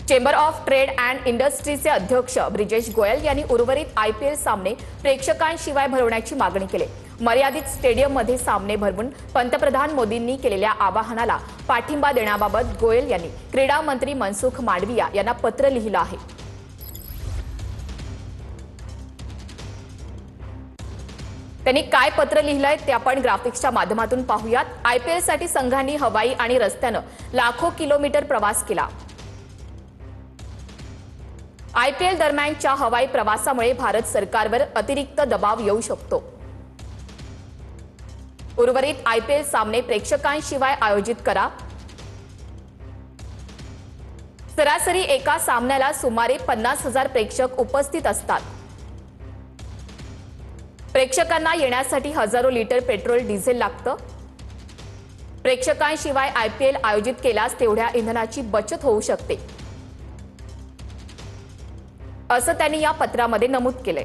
Chamber of trade and इंडस्ट्रीचे अध्यक्ष ब्रिजेश गोयल यांनी उर्वरित IPL सामने प्रेक्षकांशिवाय भरवण्याची मागणी केली। मर्यादित स्टेडियममध्ये सामने भरवून पंतप्रधान मोदींनी केलेल्या आवाहनाला पाठिंबा देण्याबाबत गोयल यांनी क्रीडा मंत्री मनसुख मांडविया यांना पत्र लिहिलं आहे। त्यांनी काय पत्र लिहिलंय ते आपण ग्राफिक्सच्या माध्यमातून पाहूयात। IPL साठी संघांनी हवाई आणि रस्त्यानं लाखो किलोमीटर प्रवास केला। IPL दरम्यानच्या हवाई प्रवासामुळे भारत सरकारवर अतिरिक्त दबाव येऊ शकतो। उर्वरित IPL सामने प्रेक्षकांशिवाय आयोजित करा। सरासरी एका सामन्याला सुमारे 50,000 प्रेक्षक उपस्थित असतात। प्रेक्षकांना येण्यासाठी हजारो लिटर पेट्रोल डिझेल लागतं। प्रेक्षकांशिवाय IPL आयोजित केल्यास तेवढ्या इंधनाची बचत होऊ शकते, असं त्यांनी या पत्रामध्ये नमूद केलंय।